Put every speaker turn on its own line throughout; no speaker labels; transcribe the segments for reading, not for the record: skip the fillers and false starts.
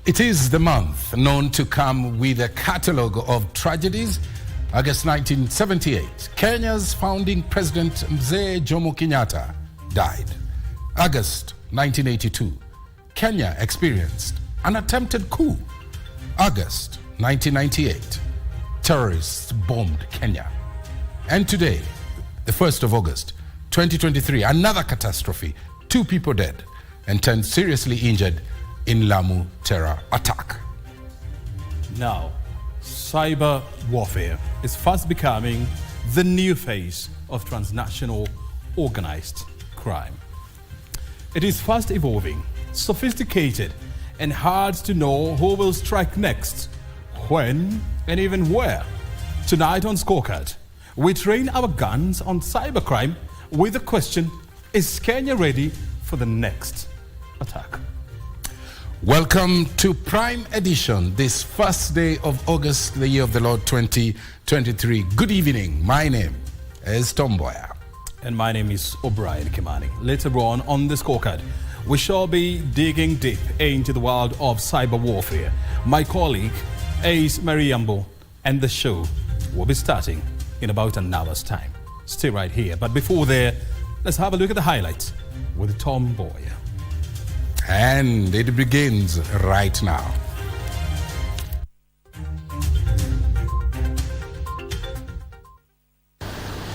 It is the month known to come with a catalogue of tragedies. August 1978, Kenya's founding president Mzee Jomo Kenyatta died. August 1982, Kenya experienced an attempted coup. August 1998, terrorists bombed Kenya. And today, the 1st of August 2023, another catastrophe, 2 people dead and 10 seriously injured in Lamu terror attack.
Now, cyber warfare is fast becoming the new face of transnational organized crime. It is fast evolving, sophisticated, and hard to know who will strike next, when, and even where. Tonight on Scorecard, we train our guns on cybercrime with the question, is Kenya ready for the next attack?
Welcome to Prime Edition, this first day of August, the year of the Lord 2023. Good evening. My name is Mboya.
And my name is O'Brien Kimani. Later on the Scorecard, we shall be digging deep into the world of cyber warfare. My colleague is Mariambo, and the show will be starting in about an hour's time. Stay right here. But before there, let's have a look at the highlights with Tom Mboya.
And it begins right now.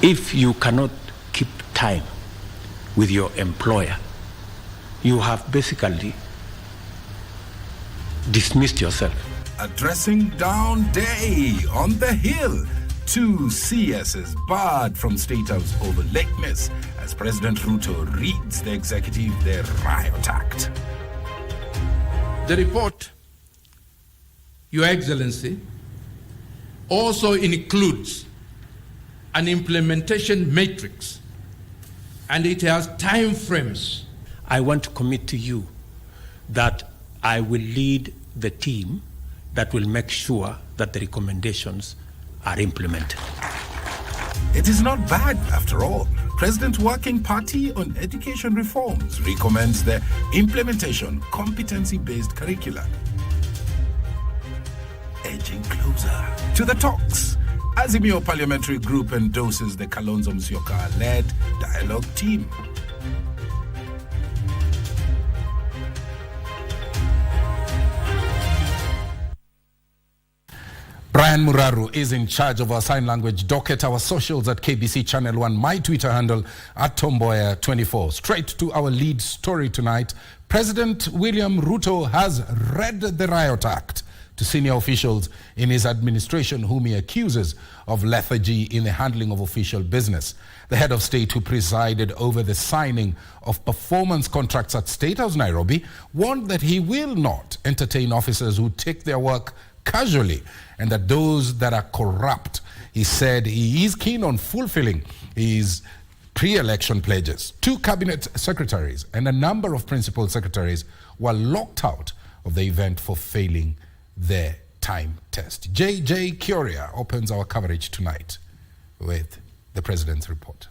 If you cannot keep time with your employer, you have basically dismissed yourself.
A dressing down day on the Hill. 2 CSs barred from State House over lateness as President Ruto reads the executive their riot act.
The report, Your Excellency, also includes an implementation matrix, and it has time frames.
I want to commit to you that I will lead the team that will make sure that the recommendations are implemented.
It is not bad after all. President Working Party on Education Reforms recommends the implementation competency-based curricula. Edging closer to the talks. Azimio Parliamentary Group endorses the Kalonzo Musyoka-led dialogue team.
Brian Muraru is in charge of our sign language docket, our socials at KBC Channel 1, my Twitter handle at Tomboya24. Straight to our lead story tonight. President William Ruto has read the riot act to senior officials in his administration whom he accuses of lethargy in the handling of official business. The head of state who presided over the signing of performance contracts at State House Nairobi warned that he will not entertain officers who take their work casually and that those that are corrupt. He said he is keen on fulfilling his pre-election pledges. 2 cabinet secretaries and a number of principal secretaries were locked out of the event for failing their time test. J.J. Curia opens our coverage tonight with the President's report.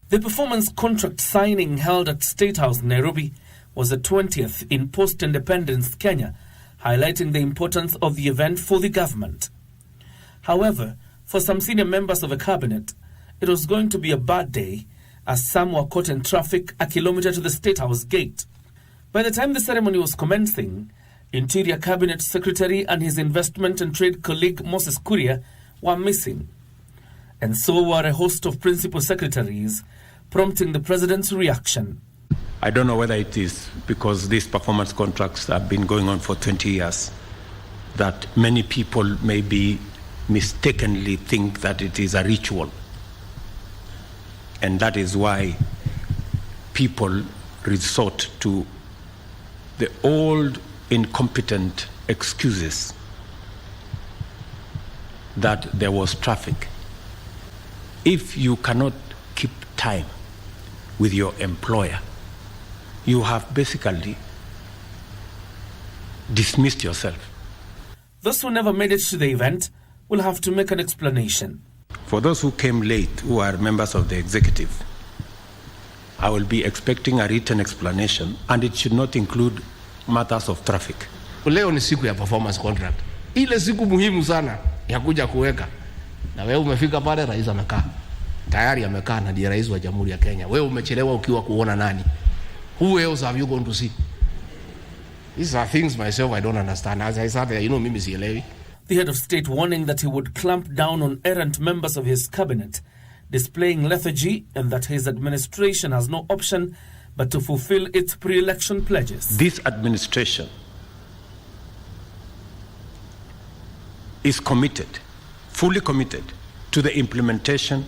The performance contract signing held at State House Nairobi was the 20th in post-independence Kenya, highlighting the importance of the event for the government. However, for some senior members of the cabinet, it was going to be a bad day as some were caught in traffic a kilometer to the State House gate. By the time the ceremony was commencing, Interior Cabinet Secretary and his investment and trade colleague Moses Kuria were missing. And so were a host of principal secretaries, prompting the president's reaction.
I don't know whether it is because these performance contracts have been going on for 20 years that many people may be mistakenly think that it is a ritual. And that is why people resort to the old incompetent excuses that there was traffic. If you cannot keep time with your employer, you have basically dismissed yourself.
Those who never made it to the event will have to make an explanation.
For those who came late, who are members of the executive, I will be expecting a written explanation, and it should not include matters of traffic.
Leo ni siku ya performance contract. Ile siku muhimu sana ya kuja kuweka. Na wewe umefika pale, rais amekaa. Tayari amekaa na ndiye rais wa Jamhuri ya Kenya. Wewe umechelewa ukiwa kuona nani? Who else have you gone to see? These are things myself I don't understand. As I said, mimi sielewi.
The head of state warning that he would clamp down on errant members of his cabinet, displaying lethargy, and that his administration has no option but to fulfill its pre-election pledges.
This administration is committed, fully committed, to the implementation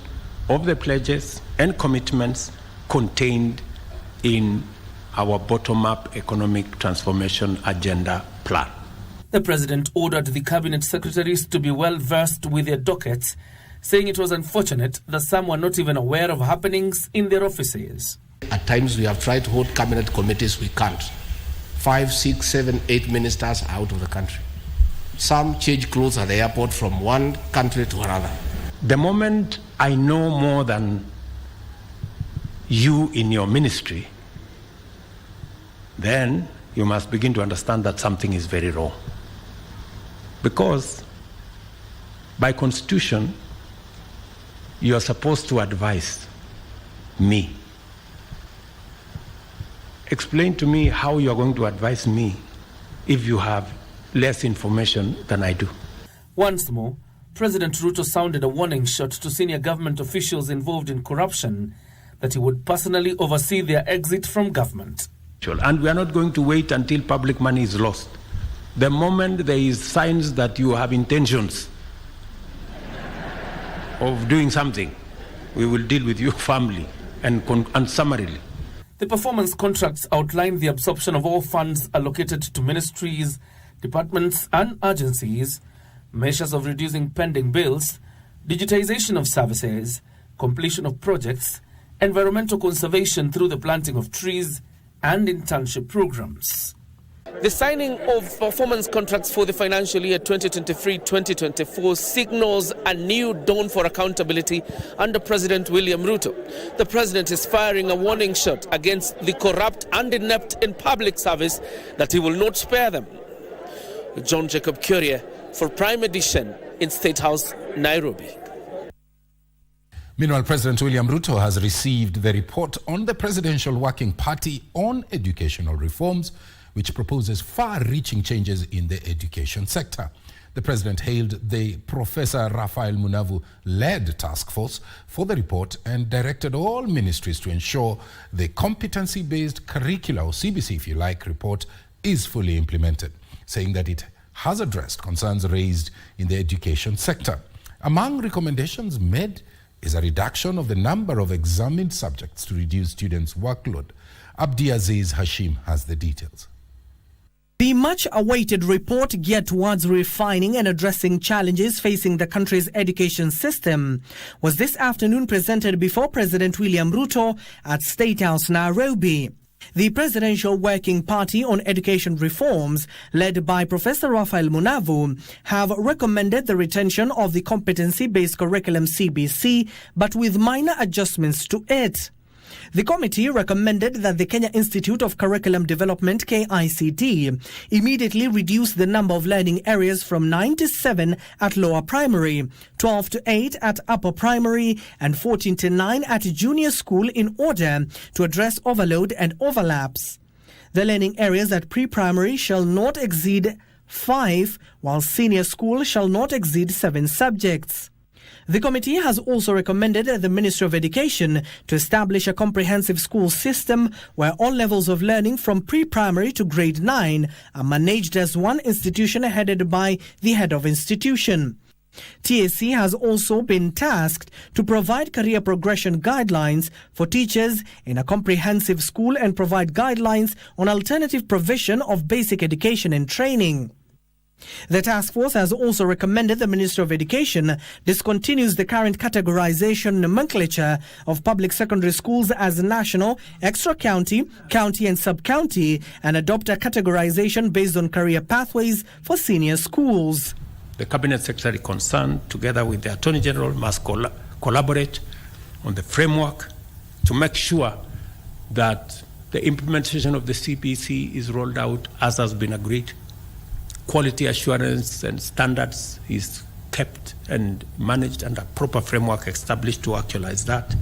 of the pledges and commitments contained in our bottom-up economic transformation agenda plan.
The president ordered the cabinet secretaries to be well versed with their dockets, saying it was unfortunate that some were not even aware of happenings in their offices.
At times we have tried to hold cabinet committees, we can't. 5, 6, 7, 8 ministers are out of the country. Some change clothes at the airport from one country to another.
The moment I know more than you in your ministry, then you must begin to understand that something is very wrong. Because by constitution, you are supposed to advise me. Explain to me how you are going to advise me if you have less information than I do.
Once more, President Ruto sounded a warning shot to senior government officials involved in corruption that he would personally oversee their exit from government.
And we are not going to wait until public money is lost. The moment there is signs that you have intentions of doing something, we will deal with you firmly and summarily.
The performance contracts outline the absorption of all funds allocated to ministries, departments and agencies, measures of reducing pending bills, digitization of services, completion of projects, environmental conservation through the planting of trees, and internship programs. The signing of performance contracts for the financial year 2023-2024 signals a new dawn for accountability under President William Ruto. The president is firing a warning shot against the corrupt and inept in public service that he will not spare them. John Jacob Curie for Prime Edition in State House, Nairobi.
Meanwhile, President William Ruto has received the report on the Presidential Working Party on educational reforms, which proposes far-reaching changes in the education sector. The president hailed the Professor Raphael Munavu-led task force for the report and directed all ministries to ensure the competency-based curricula, or CBC if you like, report is fully implemented, saying that it has addressed concerns raised in the education sector. Among recommendations made is a reduction of the number of examined subjects to reduce students' workload. Abdiaziz Hashim has the details.
The much-awaited report geared towards refining and addressing challenges facing the country's education system was this afternoon presented before President William Ruto at State House, Nairobi. The Presidential Working Party on Education Reforms, led by Professor Raphael Munavu, have recommended the retention of the competency-based curriculum CBC, but with minor adjustments to it. The committee recommended that the Kenya Institute of Curriculum Development, KICD, immediately reduce the number of learning areas from 9 to 7 at lower primary, 12 to 8 at upper primary, and 14 to 9 at junior school in order to address overload and overlaps. The learning areas at pre-primary shall not exceed 5, while senior school shall not exceed 7 subjects. The committee has also recommended the Ministry of Education to establish a comprehensive school system where all levels of learning from pre-primary to grade 9 are managed as one institution headed by the head of institution. TSC has also been tasked to provide career progression guidelines for teachers in a comprehensive school and provide guidelines on alternative provision of basic education and training. The task force has also recommended the Ministry of Education discontinues the current categorization nomenclature of public secondary schools as national, extra-county, county and sub-county, and adopt a categorization based on career pathways for senior schools.
The Cabinet Secretary concerned, together with the Attorney General, must collaborate on the framework to make sure that the implementation of the CBC is rolled out as has been agreed. Quality assurance and standards is kept and managed, and a proper framework established to actualize that.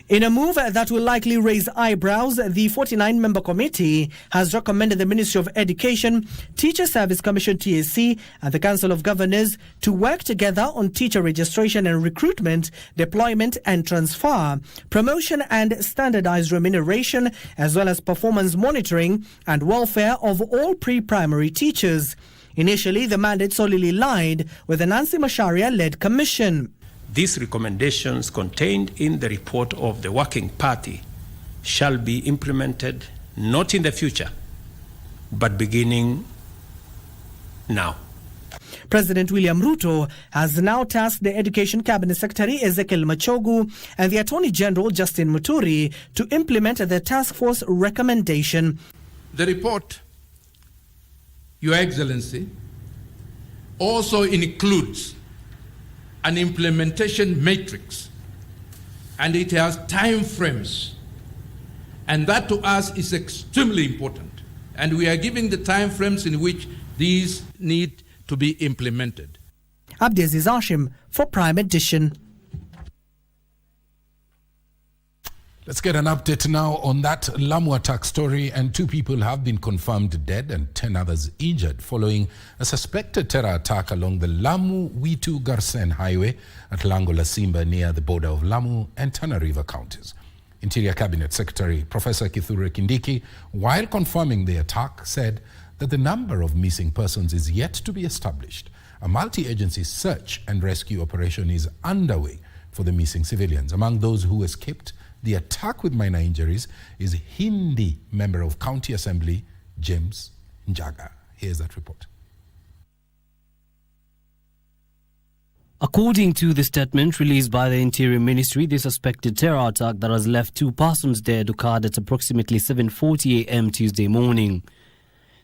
In a move that will likely raise eyebrows, the 49-member committee has recommended the Ministry of Education, Teacher Service Commission TSC, and the Council of Governors to work together on teacher registration and recruitment, deployment and transfer, promotion and standardized remuneration, as well as performance monitoring and welfare of all pre-primary teachers. Initially, the mandate solely lied with the Nancy Macharia-led commission.
These recommendations contained in the report of the Working Party shall be implemented not in the future, but beginning now.
President William Ruto has now tasked the Education Cabinet Secretary Ezekiel Machogu and the Attorney General Justin Muturi to implement the task force recommendation.
The report, Your Excellency, also includes an implementation matrix, and it has time frames, and that to us is extremely important, and we are giving the time frames in which these need to be implemented.
Abdiaziz Hashim for Prime Edition.
Let's get an update now on that Lamu attack story, and 2 people have been confirmed dead and 10 others injured following a suspected terror attack along the Lamu-Witu-Garsen highway at Lango La Simba near the border of Lamu and Tana River counties. Interior Cabinet Secretary Professor Kithure Kindiki, while confirming the attack, said that the number of missing persons is yet to be established. A multi-agency search and rescue operation is underway for the missing civilians. Among those who escaped the attack with minor injuries is Hindi member of County Assembly James Njaga. Here's that report.
According to the statement released by the Interior Ministry, the suspected terror attack that has left 2 persons dead occurred at approximately 7:40 a.m. Tuesday morning.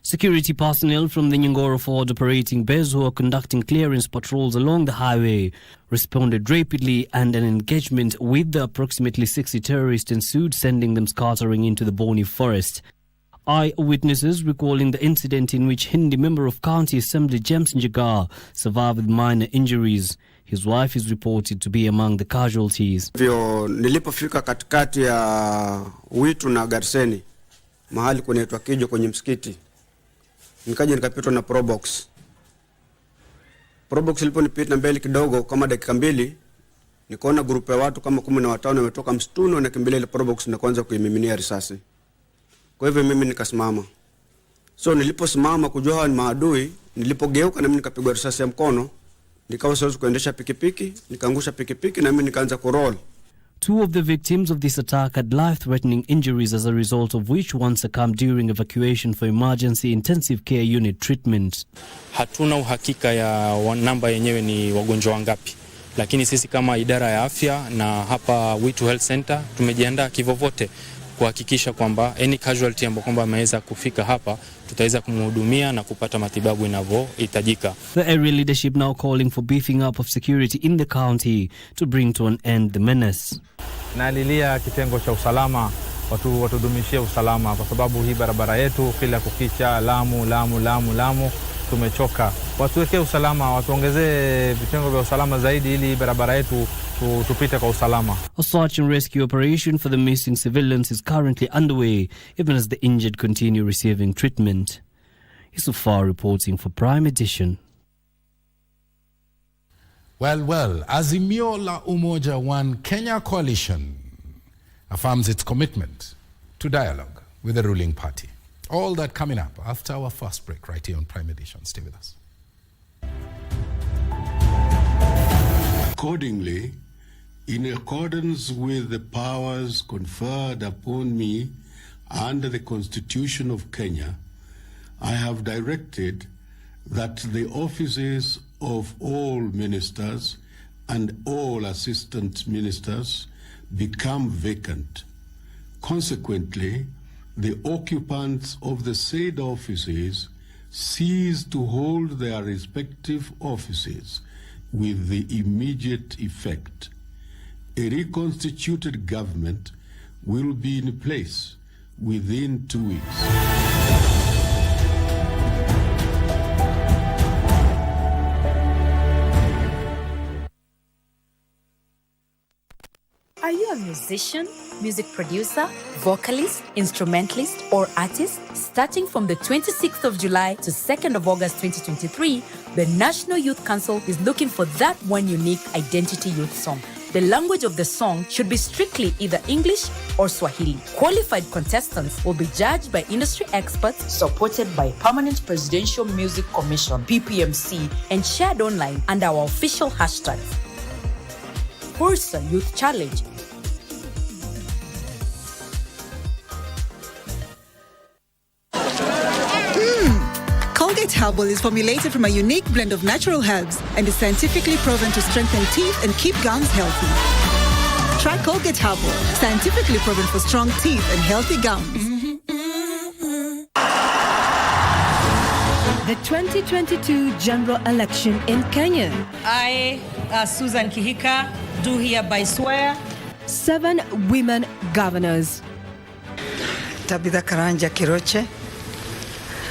Security personnel from the Nyingoro Forward Operating Base, who are conducting clearance patrols along the highway, responded rapidly, and an engagement with the approximately 60 terrorists ensued, sending them scattering into the Boni forest. Eyewitnesses recalling the incident in which Hindi member of County Assembly James Njaga survived with minor injuries. His wife is reported to be among the casualties.
Nilipofika katikati ya Witu na Garseni, mahali kunaitwa Kijo kwenye msikiti, nikaja nikapitwa na Probox. Probox iliponipita mbele kidogo kama dakika 2, nikaona grupu ya watu kama 15 wametoka msituni wanakimbilia ile Probox na kuanza kuimiminia risasi. Kwa hivyo mimi nikasimama. So niliposimama kujua hawa ni maadui, nilipogeuka na mimi nikapigwa risasi ya mkono, nikawa siwezi kuendesha pikipiki, nikaangusha pikipiki na mimi nikaanza kuroll.
2 of the victims of this attack had life-threatening injuries, as a result of which one succumbed during evacuation for emergency intensive care unit treatment.
Hatuna uhakika ya namba yenyewe ni wagonjwa wangapi, lakini sisi kama idara ya afya na hapa Witu Health Center tumejiandaa kivovote kuhakikisha kwamba any casualty ambayo kwamba ameweza kufika hapa tutaweza kumhudumia na kupata matibabu inavyohitajika.
The area leadership now calling for beefing up of security in the county to bring to an end the menace.
Nalilia kitengo cha usalama watudumishie usalama, kwa sababu hii barabara yetu kila kukicha Lamu tumechoka. Watuwekee usalama, watuongezee vitengo vya usalama zaidi ili barabara yetu tupite kwa usalama.
A search and rescue operation for the missing civilians is currently underway, even as the injured continue receiving treatment. Isufar reporting for Prime Edition.
Well, Azimio la Umoja One Kenya coalition affirms its commitment to dialogue with the ruling party. All that coming up after our first break right here on Prime Edition. Stay with us.
Accordingly, in accordance with the powers conferred upon me under the Constitution of Kenya, I have directed that the offices of all ministers and all assistant ministers become vacant. Consequently, the occupants of the said offices cease to hold their respective offices with the immediate effect. A reconstituted government will be in place within 2 weeks.
Are you a musician, music producer, vocalist, instrumentalist, or artist? Starting from the 26th of July to 2nd of August 2023, the National Youth Council is looking for that one unique identity youth song. The language of the song should be strictly either English or Swahili. Qualified contestants will be judged by industry experts supported by Permanent Presidential Music Commission, PPMC, and shared online under our official hashtags. Fursa Youth Challenge.
Colgate Herbal is formulated from a unique blend of natural herbs and is scientifically proven to strengthen teeth and keep gums healthy. Try Colgate Herbal, scientifically proven for strong teeth and healthy gums.
The 2022 general election in Kenya.
I, Susan Kihika, do hereby swear.
7 women governors.
Tabitha Karanja Kiroche,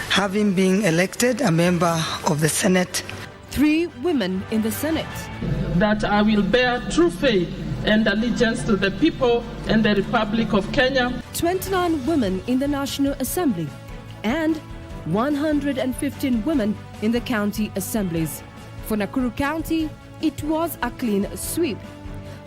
having been elected a member of the Senate.
3 women in the Senate.
That I will bear true faith and allegiance to the people and the Republic of Kenya.
29 women in the National Assembly and 115 women in the county assemblies. For Nakuru County, it was a clean sweep.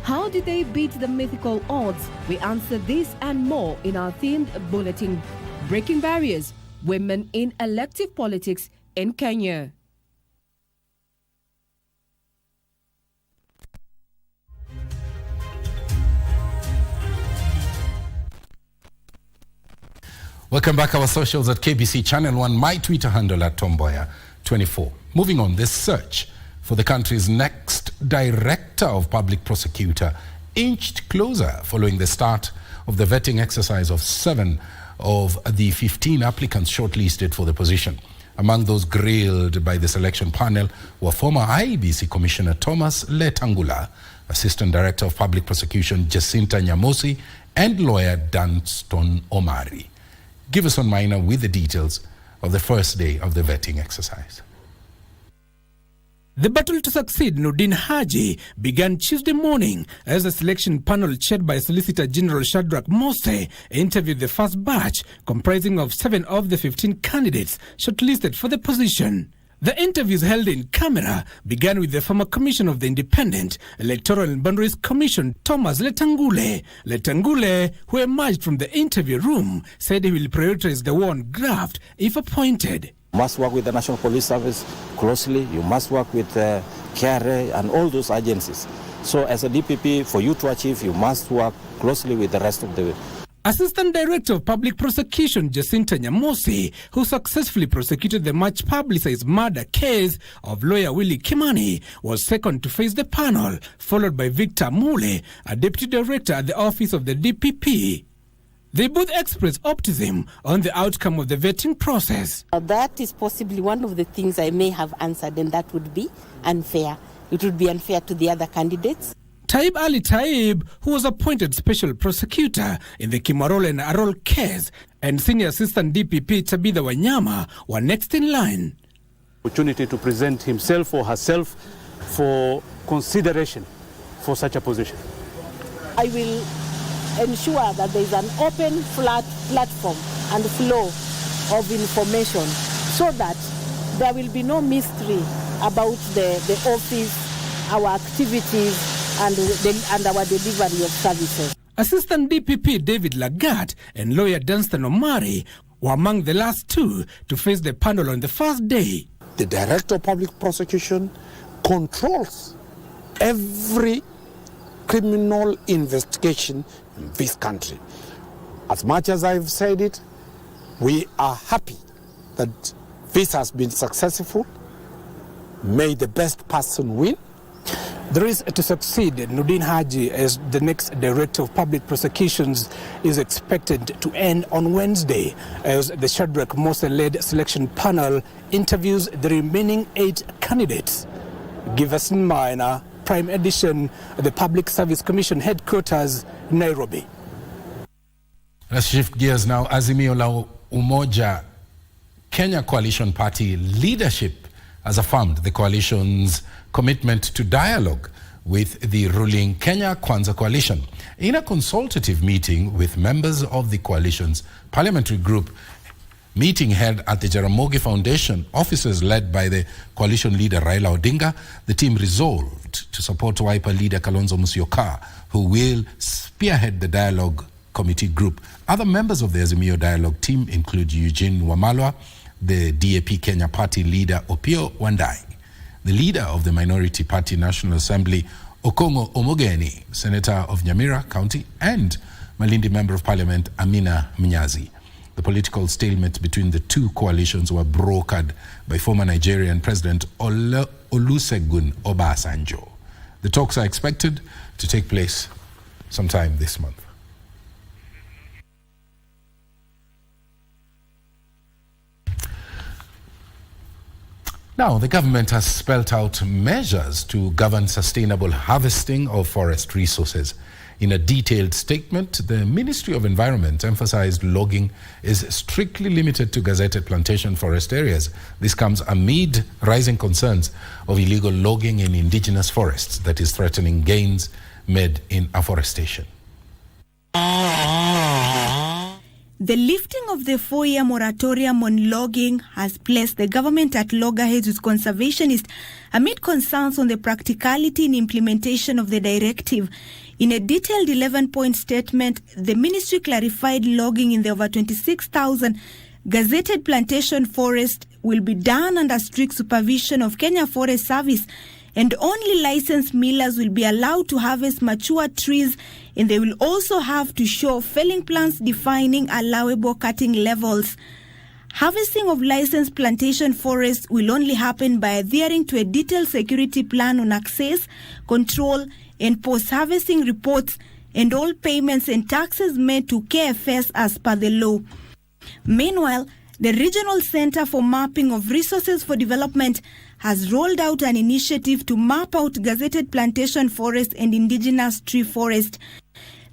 How did they beat the mythical odds? We answer this and more in our themed bulletin, Breaking Barriers, Women in Elective Politics in Kenya.
Welcome back. Our socials at KBC Channel 1, my Twitter handle at Mboya24. Moving on, this search for the country's next Director of Public Prosecutor inched closer following the start of the vetting exercise of 7 of the 15 applicants shortlisted for the position. Among those grilled by the selection panel were former IEBC Commissioner Thomas Letangula, Assistant Director of Public Prosecution Jacinta Nyamosi, and lawyer Dunston Omari. Give us on Minor with the details of the first day of the vetting exercise.
The battle to succeed Nordin Haji began Tuesday morning as the selection panel chaired by Solicitor General Shadrach Mose interviewed the first batch comprising of 7 of the 15 candidates shortlisted for the position. The interviews held in camera began with the former Commissioner of the Independent Electoral and Boundaries Commission, Thomas Letangule. Letangule, who emerged from the interview room, said he will prioritize the war on graft if appointed.
You must work with the National Police Service closely. You must work with KRA and all those agencies. So as a DPP, for you to achieve, you must work closely with the rest of the...
Assistant Director of Public Prosecution Jacinta Nyamosi, who successfully prosecuted the much publicized murder case of lawyer Willie Kimani, was second to face the panel, followed by Victor Mule, a Deputy Director at the office of the DPP. They both expressed optimism on the outcome of the vetting process.
That is possibly one of the things I may have answered, and that would be unfair. It would be unfair to the other candidates.
Taib Ali Taib, who was appointed special prosecutor in the Kimarole and Arol case, and Senior Assistant DPP Tabitha Wanyama were next in line.
Opportunity to present himself or herself for consideration for such a position.
I will ensure that there is an open, flat platform and flow of information so that there will be no mystery about the office, our activities, and our delivery of services.
Assistant DPP David Lagat and lawyer Dunston Omari were among the last 2 to face the panel on the first day.
The Director of Public Prosecution controls
every criminal investigation in this country. As much as I've said it, we are happy that this has been successful. May the best person win.
The race to succeed Nordin Haji as the next Director of Public Prosecutions is expected to end on Wednesday as the Shadrach Mose-led selection panel interviews the remaining 8 candidates. Giverson Minor, Prime Edition, the Public Service Commission headquarters, Nairobi.
Let's shift gears now. Azimio la Umoja Kenya Coalition Party leadership has affirmed the coalition's commitment to dialogue with the ruling Kenya Kwanza coalition. In a consultative meeting with members of the coalition's parliamentary group, meeting held at the Jaramogi Foundation, officers led by the coalition leader Raila Odinga, the team resolved to support Wiper leader Kalonzo Musyoka, who will spearhead the dialogue committee group. Other members of the Azimio dialogue team include Eugene Wamalwa, the DAP Kenya party leader Opiyo Wandayi, the leader of the minority party National Assembly Okongo Omogeni, senator of Nyamira County, and Malindi Member of Parliament Amina Mnyazi. The political stalemate between the two coalitions were brokered by former Nigerian President Olusegun Obasanjo. The talks are expected to take place sometime this month. Now, the government has spelled out measures to govern sustainable harvesting of forest resources. In a detailed statement, the Ministry of Environment emphasized logging is strictly limited to gazetted plantation forest areas. This comes amid rising concerns of illegal logging in indigenous forests that is threatening gains made in afforestation.
The lifting of the 4-year moratorium on logging has placed the government at loggerheads with conservationists amid concerns on the practicality and implementation of the directive. In a detailed 11-point statement, the ministry clarified logging in the over 26,000 gazetted plantation forest will be done under strict supervision of Kenya Forest Service, and only licensed millers will be allowed to harvest mature trees, and they will also have to show felling plans defining allowable cutting levels. Harvesting of licensed plantation forests will only happen by adhering to a detailed security plan on access, control, and post-harvesting reports, and all payments and taxes made to KFS as per the law. Meanwhile, the Regional Center for Mapping of Resources for Development has rolled out an initiative to map out gazetted plantation forest and indigenous tree forest.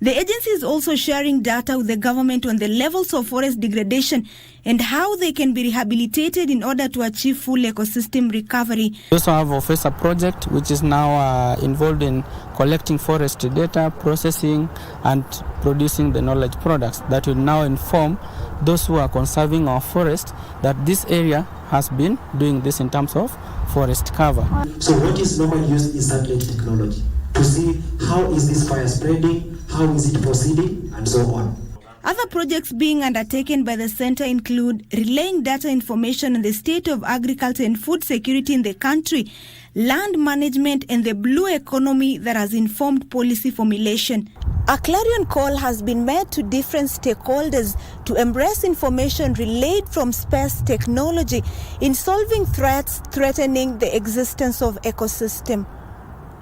The agency is also sharing data with the government on the levels of forest degradation and how they can be rehabilitated in order to achieve full ecosystem recovery.
We also have a FESA project which is now involved in collecting forest data, processing and producing the knowledge products that will now inform those who are conserving our forest that this area has been doing this in terms of forest cover.
So what is normally used is satellite technology to see how is this fire spreading, how is it proceeding, and so on.
Other projects being undertaken by the center include relaying data information on the state of agriculture and food security in the country, land management, and the blue economy that has informed policy formulation. A clarion call has been made to different stakeholders to embrace information relayed from space technology in solving threats threatening the existence of ecosystem.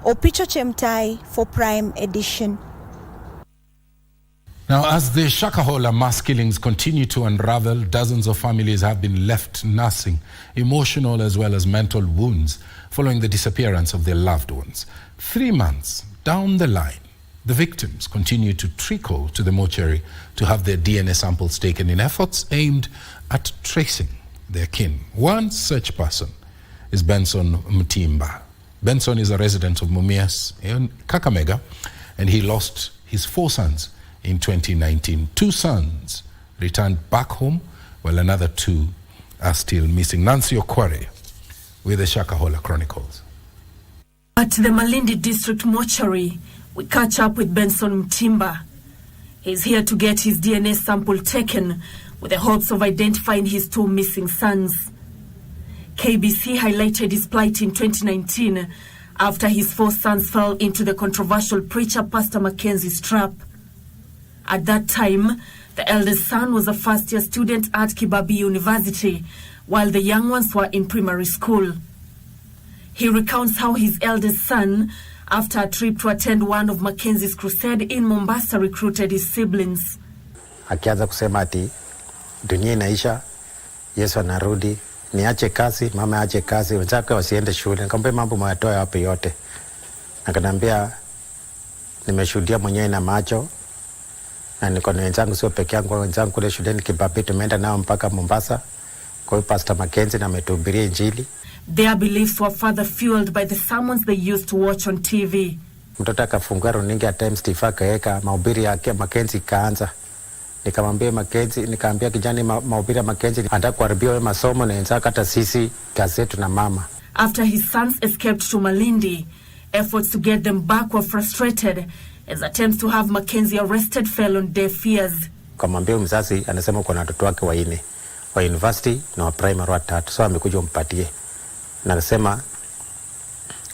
Opicho Chemtai for Prime Edition.
Now, as the Shakahola mass killings continue to unravel, dozens of families have been left nursing emotional as well as mental wounds following the disappearance of their loved ones. 3 months down the line, the victims continue to trickle to the mortuary to have their DNA samples taken in efforts aimed at tracing their kin. One such person is Benson Mtimba. Benson is a resident of Mumias in Kakamega, and he lost his 4 sons in 2019. 2 sons returned back home, while another 2 are still missing. Nancy Okware with the Shakahola Chronicles.
At the Malindi District Mortuary, we catch up with Benson Mtimba. He's here to get his DNA sample taken with the hopes of identifying his 2 missing sons. KBC highlighted his plight in 2019 after his 4 sons fell into the controversial preacher Pastor Mackenzie's trap. At that time, the eldest son was a first-year student at Kibabii University, while the young ones were in primary school. He recounts how his eldest son, after a trip to attend one of Mackenzie's crusade in Mombasa, recruited his siblings.
Akianza kusema ati dunia inaisha, Yesu anarudi, niache kazi, mama aache kazi, wenzake wasiende shule. Nikamwambia mambo mwatoa wapi yote. Akaniambia nimeshuhudia mwenyewe na macho, na niko na wenzangu sio peke yangu, wenzangu kule shuleni Kibabii tumeenda nao mpaka Mombasa. Kwa hiyo Pastor Mackenzie na ametuhubiria Injili.
Their beliefs were further fueled by the sermons they used to watch on TV.
Mtoto akafungua runinga ya Times TV akaweka mahubiri yake Mackenzie kaanza. Nikamwambia Mackenzie, nikaambia kijana mahubiri ya Mackenzie anataka kuharibia wewe masomo na wenzako hata sisi kazi yetu na mama.
After his sons escaped to Malindi, efforts to get them back were frustrated as attempts to have Mackenzie arrested fell on deaf ears.
Kamwambia mzazi anasema kuna watoto wake 4 wa university na wa primary 3, so amekuja umpatie. Na anasema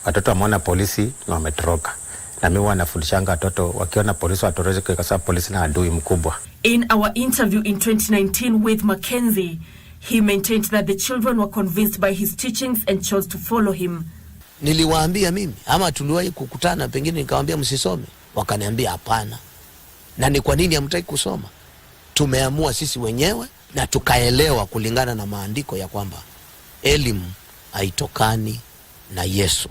watoto wameona polisi na wametoroka. Na mimi wanafundishanga watoto wakiona polisi watoroke kwa sababu polisi na adui mkubwa.
In our interview in 2019 with Mackenzie, he maintained that the children were convinced by his teachings and chose to follow him.
Niliwaambia mimi ama tuliwahi kukutana pengine nikamwambia msisome, wakaniambia hapana. Na ni kwa nini hamtaki kusoma? Tumeamua sisi wenyewe na tukaelewa kulingana na maandiko ya kwamba elimu haitokani na Yesu.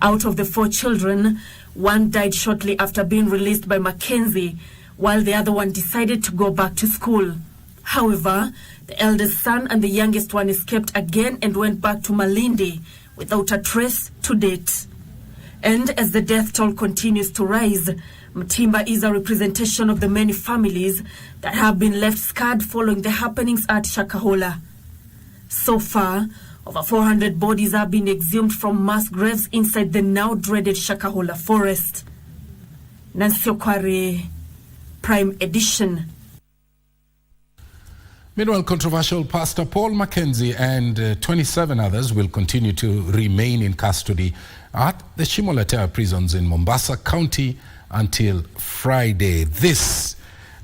Out of the 4 children, 1 died shortly after being released by Mackenzie, while the other one decided to go back to school. However, the eldest son and the youngest one escaped again and went back to Malindi without a trace to date. And as the death toll continues to rise, Mtimba is a representation of the many families that have been left scarred following the happenings at Shakahola. So far, over 400 bodies have been exhumed from mass graves inside the now dreaded Shakahola forest. Nancy Okware, Prime Edition.
Meanwhile, controversial Pastor Paul Mackenzie and 27 others will continue to remain in custody at the Shimoletea prisons in Mombasa County until Friday. This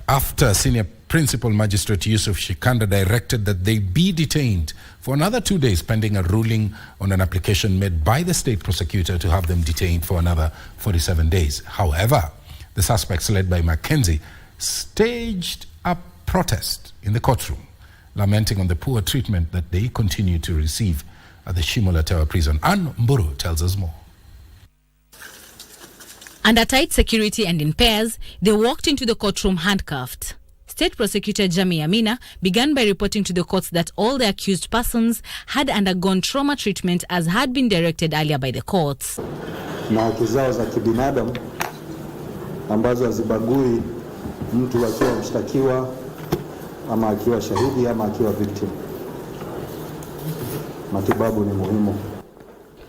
after Senior Principal Magistrate Yusuf Shikanda directed that they be detained for another 2 days pending a ruling on an application made by the state prosecutor to have them detained for another 47 days. However, the suspects led by Mackenzie staged a protest in the courtroom, lamenting on the poor treatment that they continue to receive at the Shimoletea prison. Ann Mburu tells us more.
Under tight security and in pairs, they walked into the courtroom handcuffed. State Prosecutor Jamie Amina began by reporting to the courts that all the accused persons had undergone trauma treatment as had been directed earlier by the courts.
Na haki zao za kibinadamu ambazo hazibagui mtu akiwa mshtakiwa ama akiwa shahidi ama akiwa victim. Matibabu ni muhimu.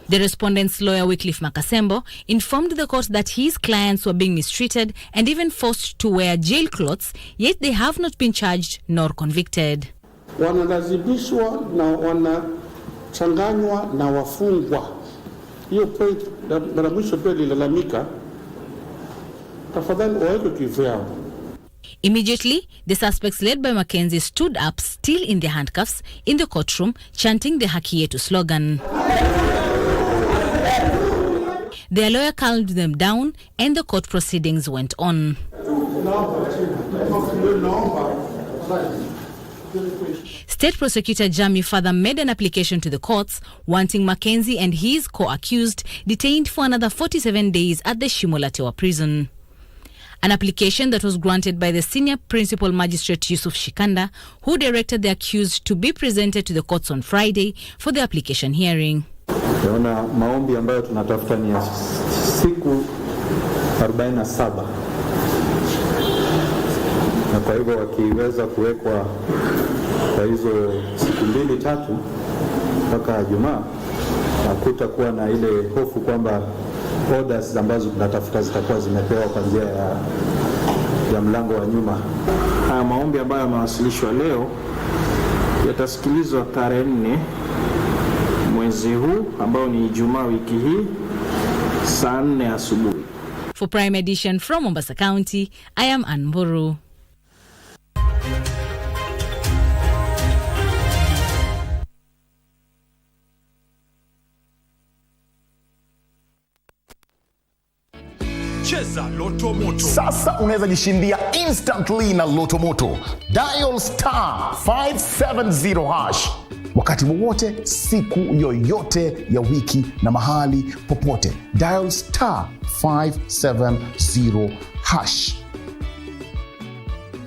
The respondent's lawyer Wycliffe Makasembo informed the court that his clients were being mistreated and even forced to wear jail clothes, yet they have not been charged nor convicted.
Wanalazimishwa na wanachanganywa na wafungwa. Hiyo point na mwisho pia lilalamika. Tafadhali waweke kifaa.
Immediately, the suspects led by Mackenzie stood up, still in their handcuffs, in the courtroom, chanting the Haki Yetu slogan. Their lawyer calmed them down and the court proceedings went on. State Prosecutor Jamie further made an application to the courts wanting Mackenzie and his co-accused detained for another 47 days at the Shimoletea prison. An application that was granted by the Senior Principal Magistrate Yusuf Shikanda, who directed the accused to be presented to the courts on Friday for the application hearing.
Naona maombi ambayo tunatafuta ni ya siku 47. Na kwa hivyo wakiweza kuwekwa kwa hizo siku 2-3 mpaka Ijumaa, hakutakuwa na ile hofu kwamba orders ambazo tunatafuta zitakuwa zimepewa kwa njia ya mlango wa nyuma.
Haya maombi ambayo yamewasilishwa leo yatasikilizwa tarehe 4 mwezi huu ambao ni Ijumaa wiki hii saa 4 asubuhi.
For Prime Edition from Mombasa County, I am Anburu.
Cheza Loto Moto. Sasa unaweza jishindia instantly na Loto Moto. Dial star 570 hash. Wakati wowote, siku yoyote ya wiki na mahali popote. Dial star 570 hash.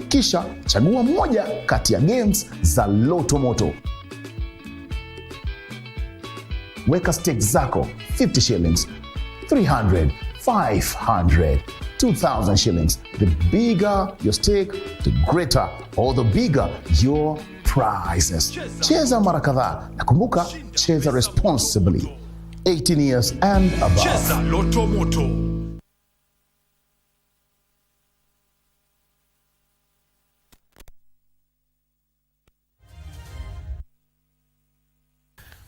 Kisha chagua moja kati ya games za Loto Moto. Weka stakes zako 50 shillings, 300, 500, 2,000 shillings. The bigger your stake, the greater or the bigger your prizes. Cheza mara kadhaa na kumbuka, cheza responsibly. 18 years and above. Cheza Loto Moto.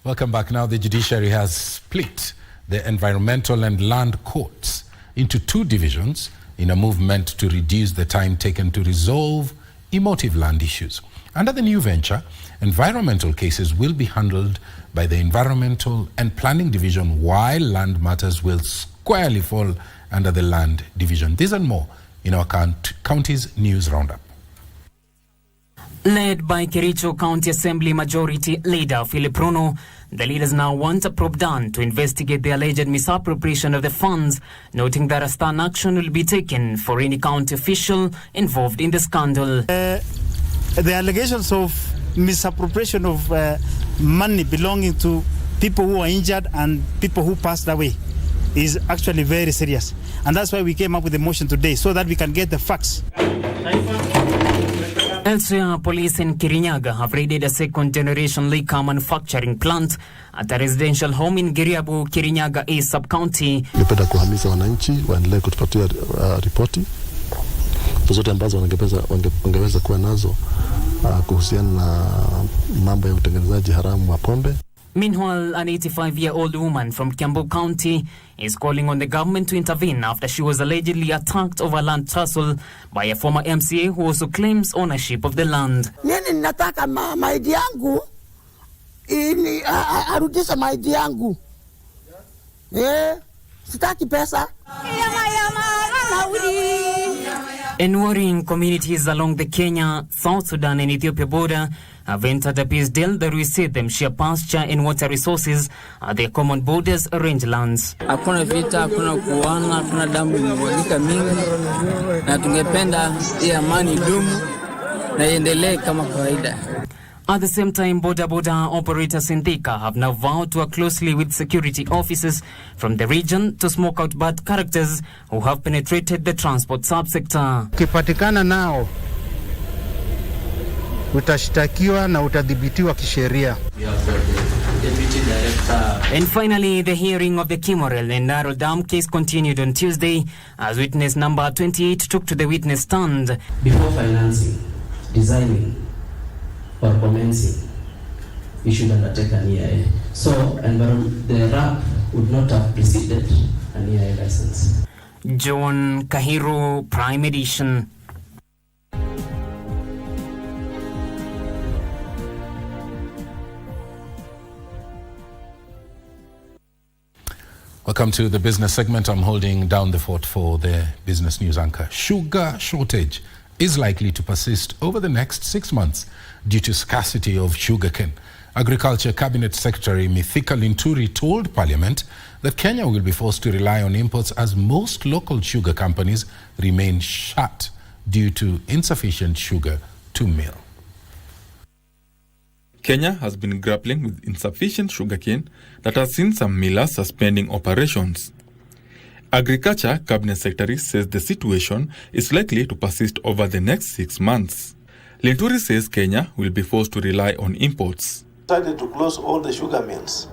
Welcome back. Now the judiciary has split the environmental and land courts into 2 divisions in a movement to reduce the time taken to resolve emotive land issues. Under the new venture, environmental cases will be handled by the Environmental and Planning Division, while land matters will squarely fall under the Land Division. This and more in our county's news roundup.
Led by Kericho County Assembly Majority Leader Philip Runo, the leaders now want a probe done to investigate the alleged misappropriation of the funds, noting that a stern action will be taken for any county official involved in the scandal.
The allegations of misappropriation of money belonging to people who are injured and people who passed away is actually very serious. And that's why we came up with a motion today, so that we can get the facts.
Elsewhere, police in Kirinyaga have raided a second-generation liquor manufacturing plant at a residential home in Giriabu, Kirinyaga East Sub-County.
Ningependa kuhimiza wananchi waendelee kutupatia ripoti zote ambazo wangeweza kuwa nazo kuhusiana na mambo ya utengenezaji haramu wa pombe.
Meanwhile, an 85-year-old woman from Kiambu County is calling on the government to intervene after she was allegedly attacked over land tussle by a former MCA who also claims ownership of the land.
Nini nataka maidi yangu ini arudisha maidi yangu. Sitaki pesa.
And worrying communities along the Kenya, South Sudan and Ethiopia border have entered a peace deal that will see them share pasture and water resources at their common borders rangelands.
Hakuna vita, hakuna kuana, hakuna damu imemwagika mingi, na tungependa hii amani idumu na iendelee kama kawaida.
At the same time, border operators in Thika have now vowed to work closely with security officers from the region to smoke out bad characters who have penetrated the transport subsector.
Ukipatikana nao utashtakiwa na utadhibitiwa kisheria.
And finally, the hearing of the Kimorel and Naro Dam case continued on Tuesday as witness number 28 took to the witness stand.
Before financing, designing, or commencing, you should undertake an EIA. So, the RAP would not have preceded an EIA license.
John Kahiro, Prime Edition.
Welcome to the business segment. I'm holding down the fort for the business news anchor. Sugar shortage is likely to persist over the next 6 months due to scarcity of sugarcane. Agriculture Cabinet Secretary Mithika Linturi told Parliament that Kenya will be forced to rely on imports as most local sugar companies remain shut due to insufficient sugar to mill.
Kenya has been grappling with insufficient sugarcane that has seen some millers suspending operations. Agriculture Cabinet Secretary says the situation is likely to persist over the next 6 months. Linturi says Kenya will be forced to rely on imports.
Decided to close all the sugar mills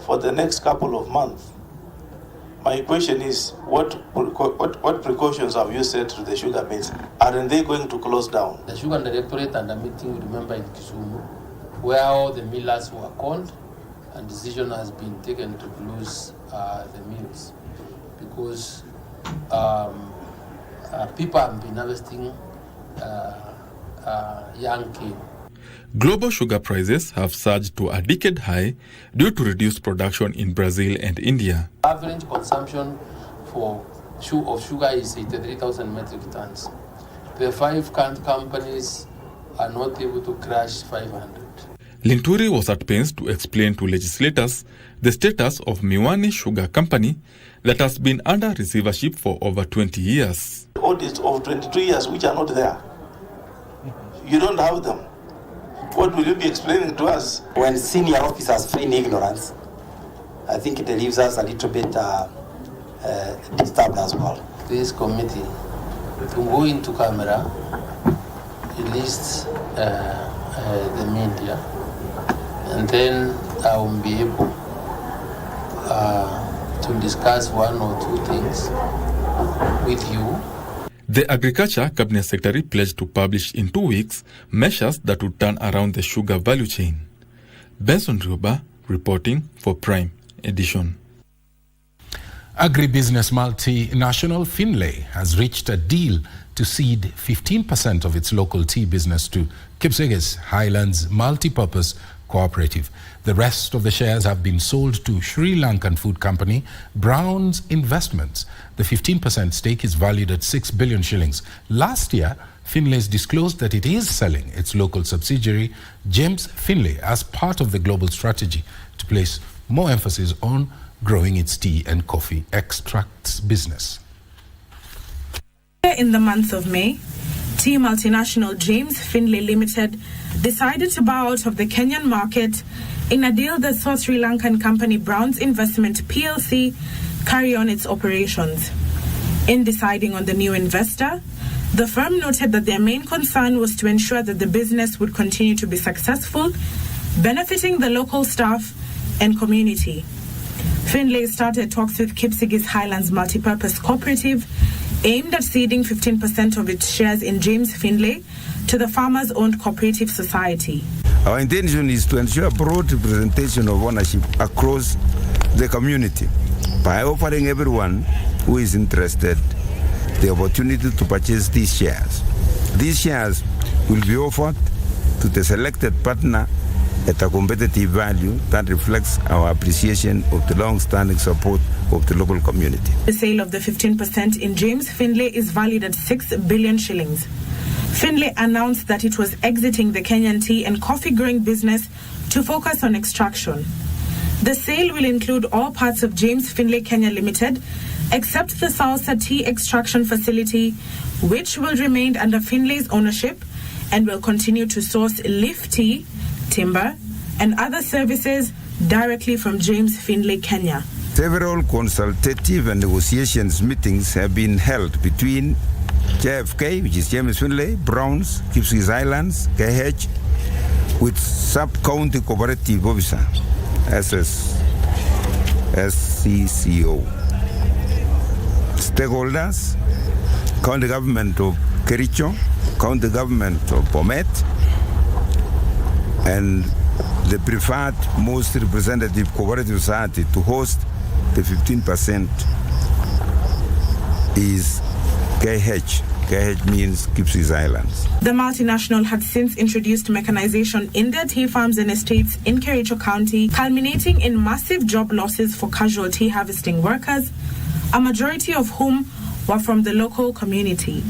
for the next couple of months. My question is, what precautions have you set to the sugar mills? Aren't they going to close down?
The Sugar Directorate and a meeting, remember, in Kisumu, where all the millers were called and decision has been taken to close the mills.
because people have been harvesting young cane.
Global sugar prices have surged to a decade high due to reduced production in Brazil and India.
Average consumption of sugar is 83,000 metric tons. The 5 companies are not able to crush 500.
Linturi was at pains to explain to legislators the status of Miwani Sugar Company that has been under receivership for over 20 years.
Audits of 22 years which are not there. You don't have them. What will you be explaining to us?
When senior officers feign ignorance, I think it leaves us a little bit disturbed as well.
This committee, to go into camera, release the media, and then I will be able to discuss 1 or 2 things with you.
The Agriculture Cabinet Secretary pledged to publish in 2 weeks measures that would turn around the sugar value chain. Benson Rioba reporting for Prime Edition.
Agribusiness multinational Finlay has reached a deal to cede 15% of its local tea business to Kipsigis Highlands Multipurpose Cooperative. The rest of the shares have been sold to Sri Lankan food company Brown's Investments. The 15% stake is valued at 6 billion shillings. Last year, Finlay's disclosed that it is selling its local subsidiary, James Finlay, as part of the global strategy to place more emphasis on growing its tea and coffee extracts business.
In the month of May, tea multinational James Finlay Limited decided to bow out of the Kenyan market in a deal that saw Sri Lankan company Brown's Investment PLC carry on its operations. In deciding on the new investor, the firm noted that their main concern was to ensure that the business would continue to be successful, benefiting the local staff and community. Finlay started talks with Kipsigis Highlands Multipurpose Cooperative, aimed at ceding 15% of its shares in James Finlay to the farmers-owned cooperative society.
Our intention is to ensure broad representation of ownership across the community by offering everyone who is interested the opportunity to purchase these shares. These shares will be offered to the selected partner at a competitive value that reflects our appreciation of the long-standing support of the local community.
The sale of the 15% in James Finlay is valued at 6 billion shillings. Finlay announced that it was exiting the Kenyan tea and coffee growing business to focus on extraction. The sale will include all parts of James Finlay Kenya Limited, except the Salsa tea extraction facility, which will remain under Finlay's ownership and will continue to source leaf tea, timber, and other services directly from James Finlay Kenya.
Several consultative and negotiations meetings have been held between JFK, which is James Finlay, Browns, Kipsigis Islands, KH, with sub-county cooperative officer, SCCO. Stakeholders, county government of Kericho, county government of Bomet, and the preferred most representative cooperative society to host the 15% is KH. KH means Kipsigis Islands.
The multinational had since introduced mechanization in their tea farms and estates in Kericho County, culminating in massive job losses for casual tea harvesting workers, a majority of whom were from the local community.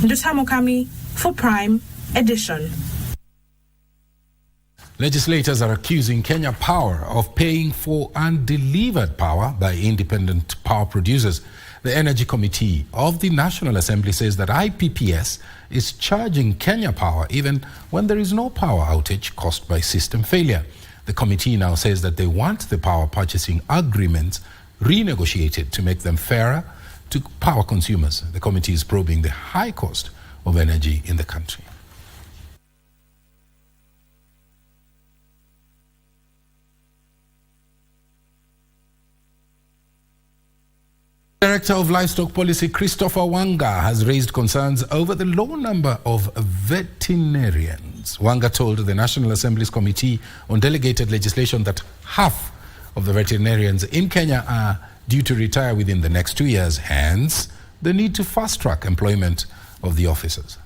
Nduta Mokami for Prime Edition.
Legislators are accusing Kenya Power of paying for undelivered power by independent power producers. The Energy Committee of the National Assembly says that IPPS is charging Kenya Power even when there is no power outage caused by system failure. The committee now says that they want the power purchasing agreements renegotiated to make them fairer to power consumers. The committee is probing the high cost of energy in the country. Director of Livestock Policy Christopher Wanga has raised concerns over the low number of veterinarians. Wanga told the National Assembly's Committee on Delegated Legislation that half of the veterinarians in Kenya are due to retire within the next 2 years, hence the need to fast-track employment of the officers.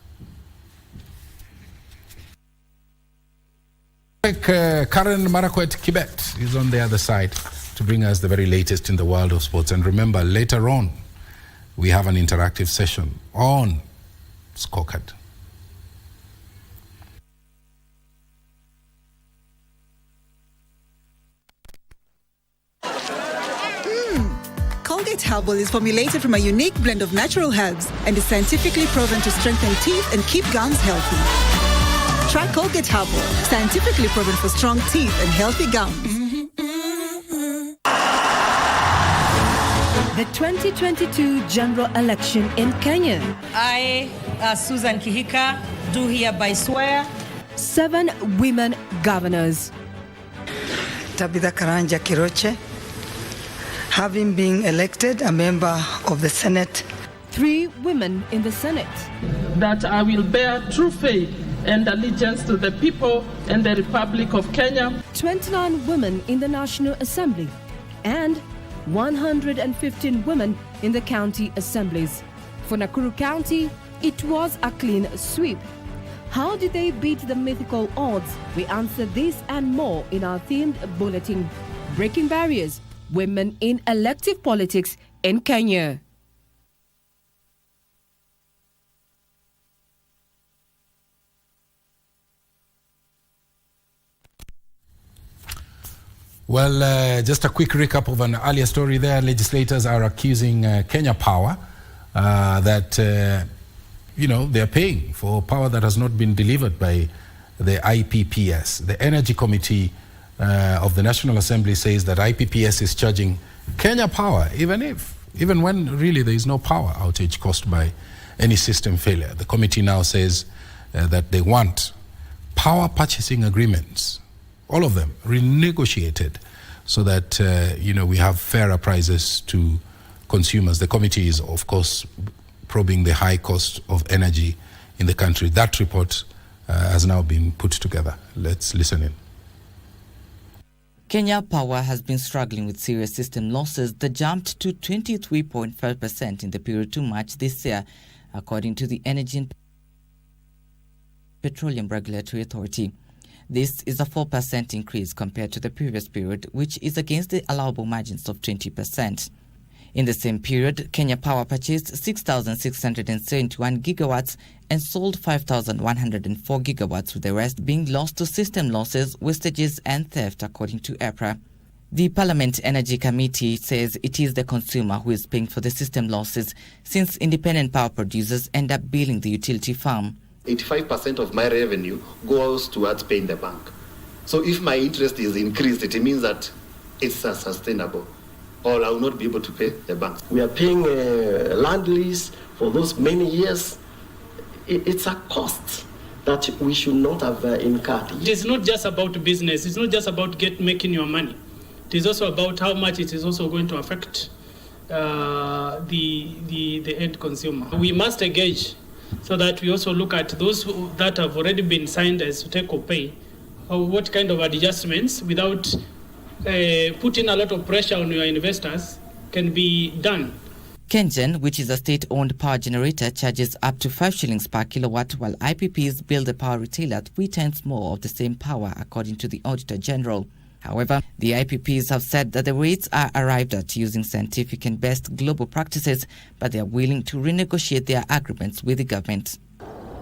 Karen Marakwet Kibet is on the other side to bring us the very latest in the world of sports. And remember, later on, we have an interactive session on Scorecard.
Colgate Herbal is formulated from a unique blend of natural herbs and is scientifically proven to strengthen teeth and keep gums healthy. Try Colgate Herbal, scientifically proven for strong teeth and healthy gums.
The 2022 general election in Kenya.
I, Susan Kihika, do hereby swear.
7 women governors.
Tabitha Karanja Kiroche, having been elected a member of the Senate.
3 women in the Senate.
That I will bear true faith and allegiance to the people and the Republic of Kenya.
29 women in the National Assembly and 115 women in the county assemblies. For Nakuru County, it was a clean sweep. How did they beat the mythical odds? We answer this and more in our themed bulletin, Breaking Barriers, Women in Elective Politics in Kenya.
Well, just a quick recap of an earlier story there. Legislators are accusing Kenya Power that, they're paying for power that has not been delivered by the IPPS. The Energy Committee of the National Assembly says that IPPS is charging Kenya Power, even when really there is no power outage caused by any system failure. The committee now says that they want power purchasing agreements, all of them renegotiated, so that we have fairer prices to consumers. The committee is, of course, probing the high cost of energy in the country. That report has now been put together. Let's listen in.
Kenya Power has been struggling with serious system losses that jumped to 23.5% in the period to March this year, according to the Energy and Petroleum Regulatory Authority. This is a 4% increase compared to the previous period, which is against the allowable margins of 20%. In the same period, Kenya Power purchased 6,671 gigawatts and sold 5,104 gigawatts, with the rest being lost to system losses, wastages and theft, according to EPRA. The Parliament Energy Committee says it is the consumer who is paying for the system losses, since independent power producers end up billing the utility firm.
85% of my revenue goes towards paying the bank. So if my interest is increased, it means that it's sustainable, or I will not be able to pay the bank.
We are paying land lease for those many years. It's a cost that we should not have incurred.
It is not just about business. It's not just about making your money. It is also about how much it is also going to affect the end consumer. We must engage so that we also look at those that have already been signed as take or pay, or what kind of adjustments without putting a lot of pressure on your investors can be done.
KenGen, which is a state-owned power generator, charges up to 5 shillings per kilowatt, while IPPs bill the power retailer 3 times more of the same power, according to the Auditor General. However, the IPPs have said that the rates are arrived at using scientific and best global practices, but they are willing to renegotiate their agreements with the government.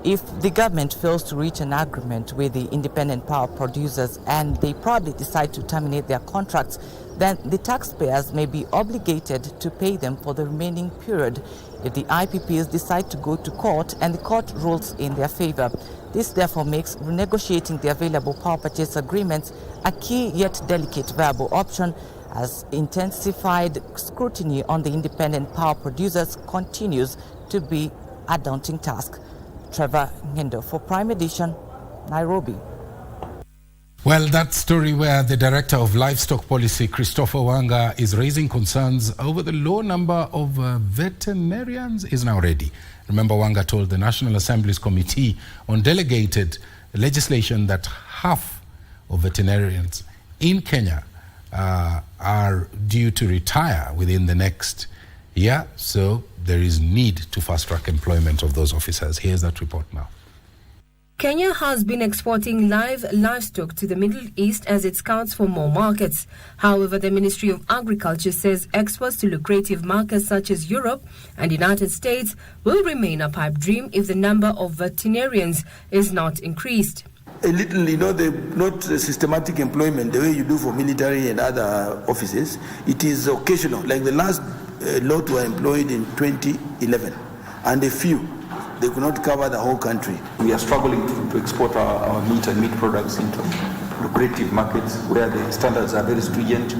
If the government fails to reach an agreement with the independent power producers and they probably decide to terminate their contracts, then the taxpayers may be obligated to pay them for the remaining period if the IPPs decide to go to court and the court rules in their favor. This therefore makes renegotiating the available power purchase agreements a key yet delicate viable option, as intensified scrutiny on the independent power producers continues to be a daunting task. Trevor Ngendo for Prime Edition, Nairobi.
Well, that story where the Director of Livestock Policy, Christopher Wanga, is raising concerns over the low number of veterinarians is now ready. Remember, Wanga told the National Assembly's Committee on Delegated Legislation that half of veterinarians in Kenya are due to retire within the next year, so there is need to fast-track employment of those officers. Here's that report now.
Kenya has been exporting live livestock to the Middle East as it scouts for more markets. However, the Ministry of Agriculture says exports to lucrative markets such as Europe and the United States will remain a pipe dream if the number of veterinarians is not increased.
A little, not systematic employment the way you do for military and other offices. It is occasional. Like the last lot were employed in 2011, and a few. They could not cover the whole country.
We are struggling to export our meat and meat products into lucrative markets where the standards are very stringent.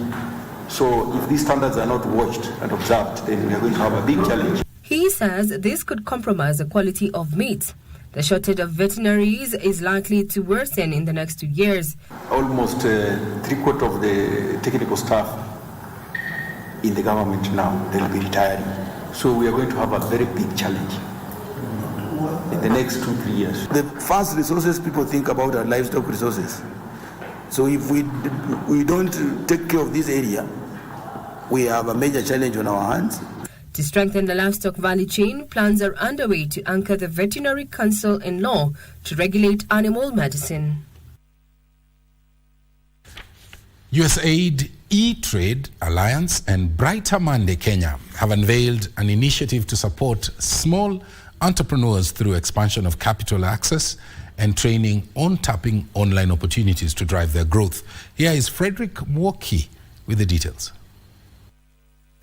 So if these standards are not watched and observed, then we are going to have a big challenge.
He says this could compromise the quality of meat. The shortage of veterinaries is likely to worsen in the next 2 years.
Almost 3/4 of the technical staff in the government now, they'll be retiring. So we are going to have a very big challenge in the next 2-3 years.
The first resources people think about are livestock resources. So if we don't take care of this area, we have a major challenge on our hands.
To strengthen the livestock value chain, plans are underway to anchor the Veterinary Council in law to regulate animal medicine.
USAID, E-Trade Alliance and Brighter Monday Kenya have unveiled an initiative to support small entrepreneurs through expansion of capital access and training on tapping online opportunities to drive their growth. Here is Frederick Mwoki with the details.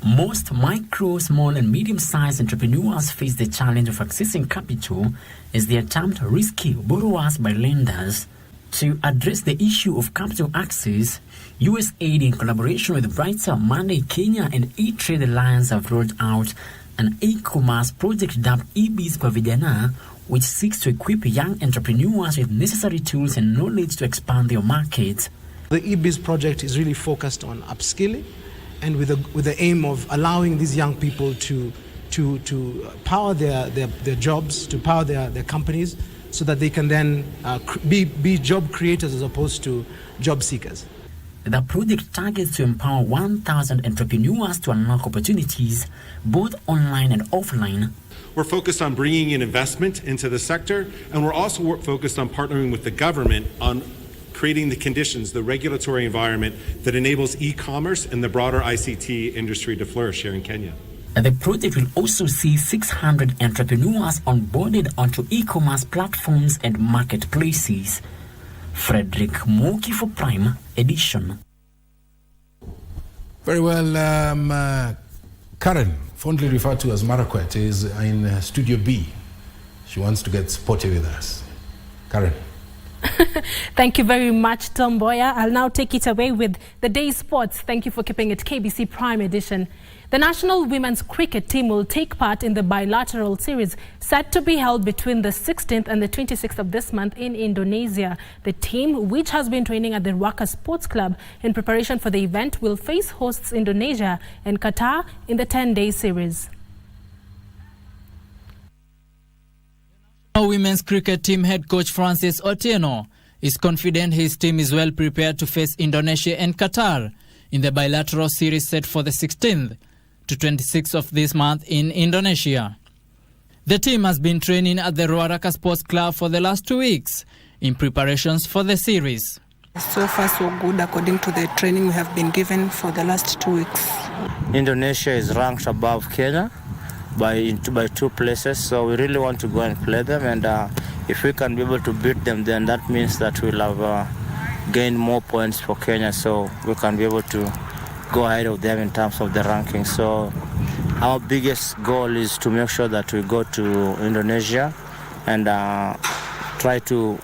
Most micro, small and medium-sized entrepreneurs face the challenge of accessing capital as they attempt to rescue borrowers by lenders. To address the issue of capital access, USAID in collaboration with Brighter Monday Kenya and E-Trade Alliance have rolled out an e-commerce project dubbed eBiz kwa Vijana, which seeks to equip young entrepreneurs with necessary tools and knowledge to expand their markets.
The eBiz project is really focused on upskilling and with the aim of allowing these young people to power their jobs, to power their companies, so that they can then be job creators as opposed to job seekers.
The project targets to empower 1,000 entrepreneurs to unlock opportunities, both online and offline.
We're focused on bringing in investment into the sector, and we're also focused on partnering with the government on creating the conditions, the regulatory environment that enables e-commerce and the broader ICT industry to flourish here in Kenya.
The project will also see 600 entrepreneurs onboarded onto e-commerce platforms and marketplaces. Frederick Mwoki for Prime Edition.
Very well. Karen, fondly referred to as Marakwet, is in Studio B. She wants to get sporty with us. Karen.
Thank you very much, Tom Mboya. I'll now take it away with the day's sports. Thank you for keeping it KBC Prime Edition. The national women's cricket team will take part in the bilateral series set to be held between the 16th and the 26th of this month in Indonesia. The team, which has been training at the Ruaka Sports Club in preparation for the event, will face hosts Indonesia and Qatar in the 10-day series.
Women's cricket team head coach Francis Otieno is confident his team is well prepared to face Indonesia and Qatar in the bilateral series set for the 16th to 26th of this month in Indonesia. The team has been training at the Ruaraka Sports Club for the last 2 weeks in preparations for the series.
So far so good according to the training we have been given for the last 2 weeks.
Indonesia is ranked above Kenya by 2 places, so we really want to go and play them, and if we can be able to beat them, then that means that we'll have gained more points for Kenya, so we can be able to go ahead of them in terms of the ranking. So our biggest goal is to make sure that we go to Indonesia and try to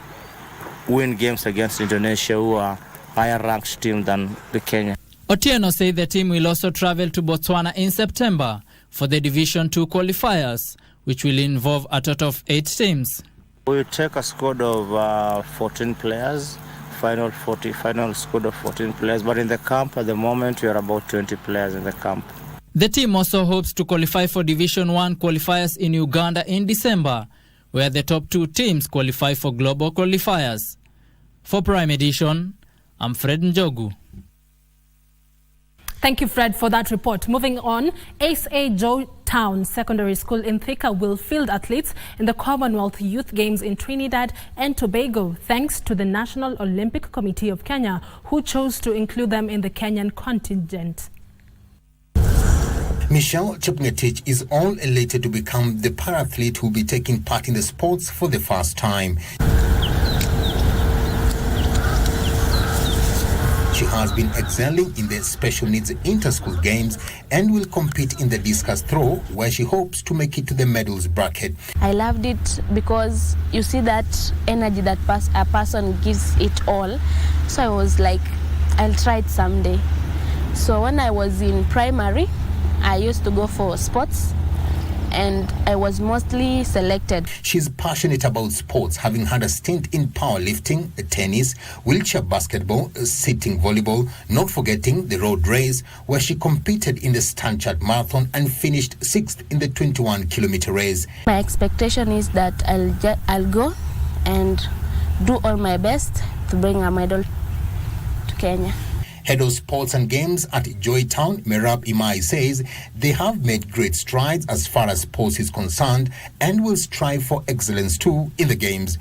win games against Indonesia, who are higher ranked team than the Kenya.
Otieno said the team will also travel to Botswana in September for the Division 2 qualifiers, which will involve a total of 8 teams.
We will take a squad of 14 players, final squad of 14 players, but in the camp at the moment we are about 20 players in the camp.
The team also hopes to qualify for Division 1 qualifiers in Uganda in December, where the top 2 teams qualify for global qualifiers. For Prime Edition, I'm Fred Njogu.
Thank you, Fred, for that report. Moving on, SA Joe Town Secondary School in Thika will field athletes in the Commonwealth Youth Games in Trinidad and Tobago, thanks to the National Olympic Committee of Kenya, who chose to include them in the Kenyan contingent.
Michelle Chepngetich is all elated to become the para-athlete who will be taking part in the sports for the first time. She has been excelling in the special needs inter-school games and will compete in the discus throw, where she hopes to make it to the medals bracket.
I loved it because you see that energy that a person gives it all. So I was like, I'll try it someday. So when I was in primary, I used to go for sports, and I was mostly selected.
She's passionate about sports, having had a stint in powerlifting, tennis, wheelchair basketball, sitting volleyball, not forgetting the road race, where she competed in the Stanchart Marathon and finished 6th in the 21-kilometer race.
My expectation is that I'll go and do all my best to bring a medal to Kenya.
Head of Sports and Games at Joytown, Merab Imai, says they have made great strides as far as sports is concerned and will strive for excellence too in the games.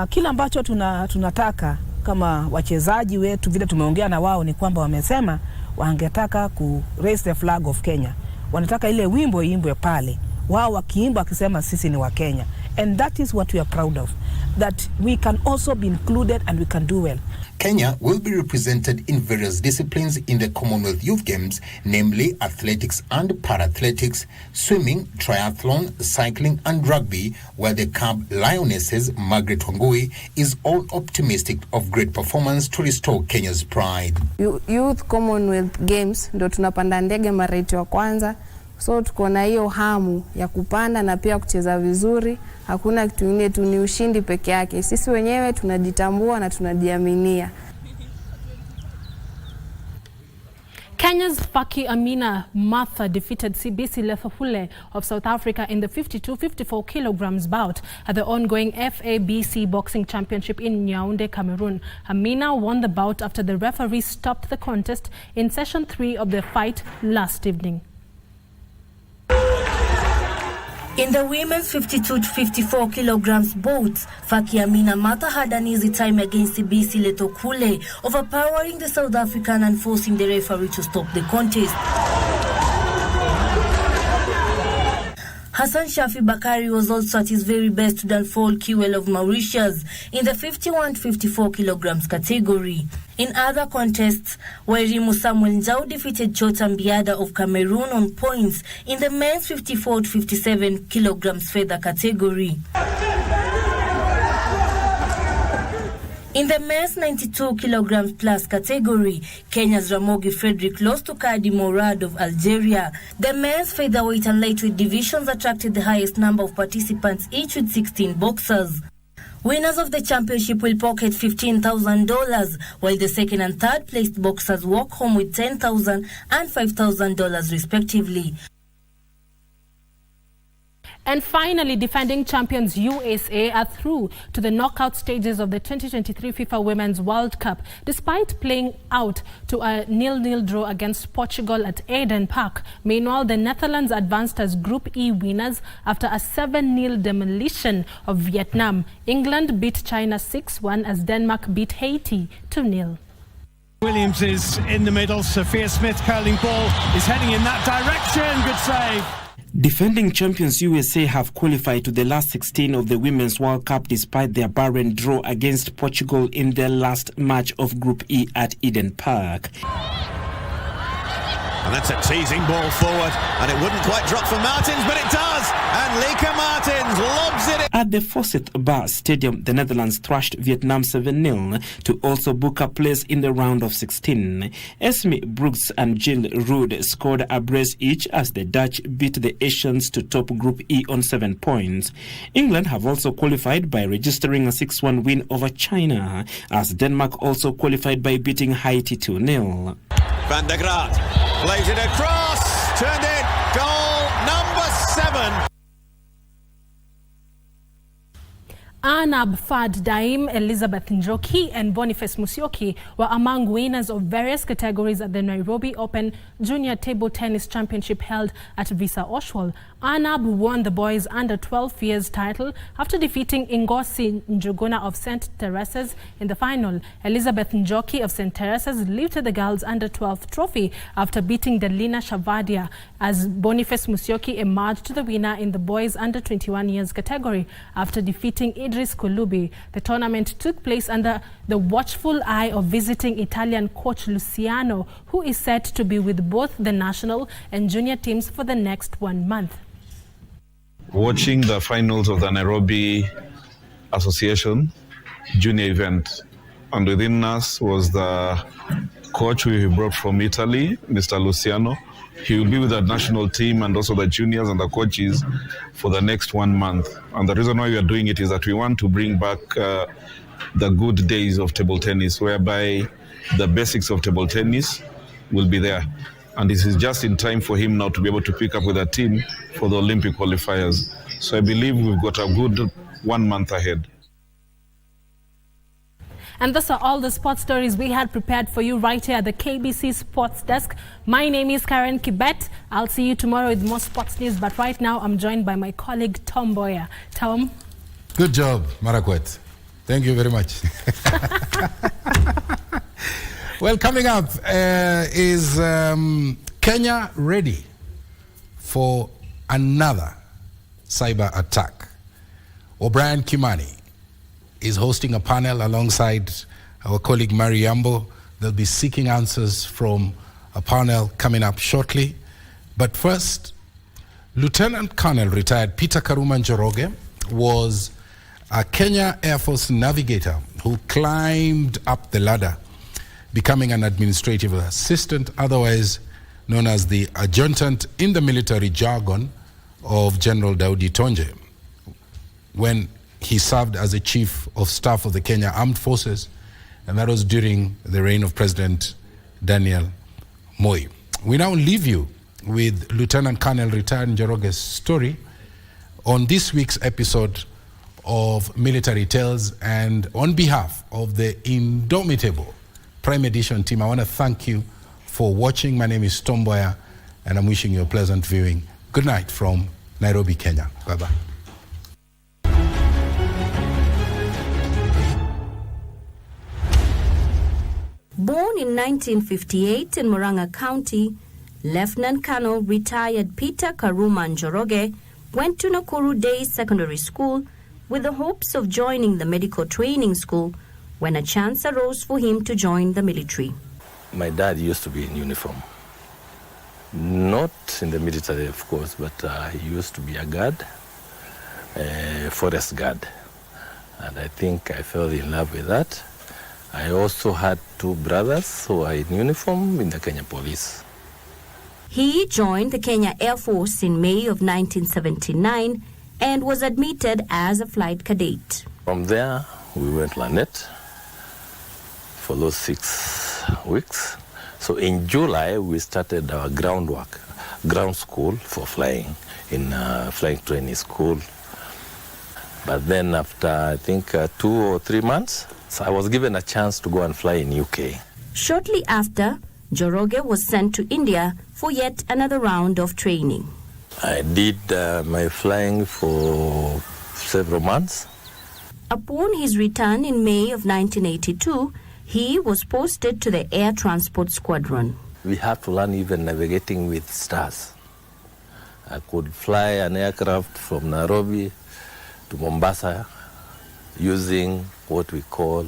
Kila ambacho tunataka kama wachezaji wetu, vile tumeongea na wao, ni kwamba wamesema wangetaka ku raise the flag of Kenya. Wanataka ile wimbo iimbwe pale, wao wakiimba wakisema sisi ni wa Kenya. And that is what we are proud of, that we can also be included and we can do well.
Kenya will be represented in various disciplines in the Commonwealth Youth Games, namely athletics and para-athletics, swimming, triathlon, cycling and rugby, where the Cub Lionesses, Margaret Wangui, is all optimistic of great performance to restore Kenya's pride.
Youth Commonwealth Games ndo tunapanda ndege mara yetu ya kwanza. So tuko na hiyo hamu ya kupanda na pia kucheza vizuri. Hakuna kitu kingine tu, ni ushindi peke yake. Sisi wenyewe tunajitambua na tunajiaminia.
Kenya's Faki Amina Martha defeated CBC Lethofule of South Africa in the 52-54 kilograms bout at the ongoing FABC Boxing Championship in Yaoundé, Cameroon. Amina won the bout after the referee stopped the contest in session 3 of the fight last evening.
In the women's 52-54 kilograms bout, Faki Amina Martha had an easy time against CBC Lethofule, overpowering the South African and forcing the referee to stop the contest. Hassan Shafi Bakari was also at his very best to downfall QL of Mauritius in the 51-54 kilograms category. In other contests, Wairimu Samuel Njau defeated Chota Mbiada of Cameroon on points in the men's 54-57 kilograms feather category. In the men's 92 kilograms plus category, Kenya's Ramogi Frederick lost to Kadi Morad of Algeria. The men's featherweight and lightweight divisions attracted the highest number of participants, each with 16 boxers. Winners of the championship will pocket $15,000, while the second and third placed boxers walk home with $10,000 and $5,000 respectively.
And finally, defending champions USA are through to the knockout stages of the 2023 FIFA Women's World Cup, despite playing out to a 0-0 draw against Portugal at Eden Park. Meanwhile, the Netherlands advanced as Group E winners after a 7-0 demolition of Vietnam. England beat China 6-1 as Denmark beat Haiti 2-0.
Williams is in the middle. Sophia Smith curling ball is heading in that direction. Good save.
Defending champions USA have qualified to the last 16 of the Women's World Cup despite their barren draw against Portugal in their last match of Group E at Eden Park.
And that's a teasing ball forward, and it wouldn't quite drop for Martins, but it does! And Lika Martins lobs it in.
At the Fawcett Bar Stadium, the Netherlands thrashed Vietnam 7-0 to also book a place in the round of 16. Esme Brooks and Jill Rood scored a brace each as the Dutch beat the Asians to top Group E on 7 points. England have also qualified by registering a 6-1 win over China, as Denmark also qualified by beating Haiti 2-0.
Van der Graat plays it across, turned in, goal number 7.
Arnab Fad Daim, Elizabeth Njoki, and Boniface Musyoki were among winners of various categories at the Nairobi Open Junior Table Tennis Championship held at Visa Oshwal. Arnab won the boys under 12 years title after defeating Ngosi Njuguna of St. Teresa's in the final. Elizabeth Njoki of St. Teresa's lifted the girls under 12 trophy after beating Delina Shavadia, as Boniface Musyoki emerged the winner in the boys under 21 years category after defeating Idris Kulubi. The tournament took place under the watchful eye of visiting Italian coach Luciano, who is set to be with both the national and junior teams for the next 1 month.
Watching the finals of the Nairobi Association junior event, and within us was the coach who he brought from Italy, Mr. Luciano. He will be with the national team and also the juniors and the coaches for the next 1 month. And the reason why we are doing it is that we want to bring back the good days of table tennis, whereby the basics of table tennis will be there. And this is just in time for him now to be able to pick up with a team for the Olympic qualifiers. So I believe we've got a good 1 month ahead.
And those are all the sports stories we had prepared for you right here at the KBC Sports Desk. My name is Karen Kibet. I'll see you tomorrow with more sports news, but right now I'm joined by my colleague Tom Mboya. Tom?
Good job, Marakwet. Thank you very much. Well, coming up is Kenya ready for another cyber attack? O'Brien Kimani is hosting a panel alongside our colleague Mary Yambo. They'll be seeking answers from a panel coming up shortly. But first, Lieutenant Colonel retired Peter Karuma Njoroge was a Kenya Air Force navigator who climbed up the ladder, becoming an administrative assistant, otherwise known as the adjutant in the military jargon of General Daudi Tonje, when he served as a chief of staff of the Kenya Armed Forces, and that was during the reign of President Daniel Moi. We now leave you with Lieutenant Colonel retired Njoroge's story on this week's episode of Military Tales, and on behalf of the indomitable Prime Edition team, I want to thank you for watching. My name is Tom Mboya, and I'm wishing you a pleasant viewing. Good night from Nairobi, Kenya. Bye-bye.
Born in 1958 in Murang'a County, Lieutenant Colonel retired Peter Karuma Njoroge went to Nakuru Day Secondary School with the hopes of joining the medical training school when a chance arose for him to join the military.
My dad used to be in uniform. Not in the military, of course, but he used to be a guard, a forest guard. And I think I fell in love with that. I also had 2 brothers who are in uniform in the Kenya Police.
He joined the Kenya Air Force in May of 1979 and was admitted as a flight cadet.
From there, we went to Lanet for those 6 weeks. So in July, we started our ground school for flying in flying training school. But then after, I think, 2 or 3 months, so I was given a chance to go and fly in UK.
Shortly after, Njoroge was sent to India for yet another round of training.
I did my flying for several months.
Upon his return in May of 1982, he was posted to the Air Transport Squadron.
We had to learn even navigating with stars. I could fly an aircraft from Nairobi to Mombasa using what we call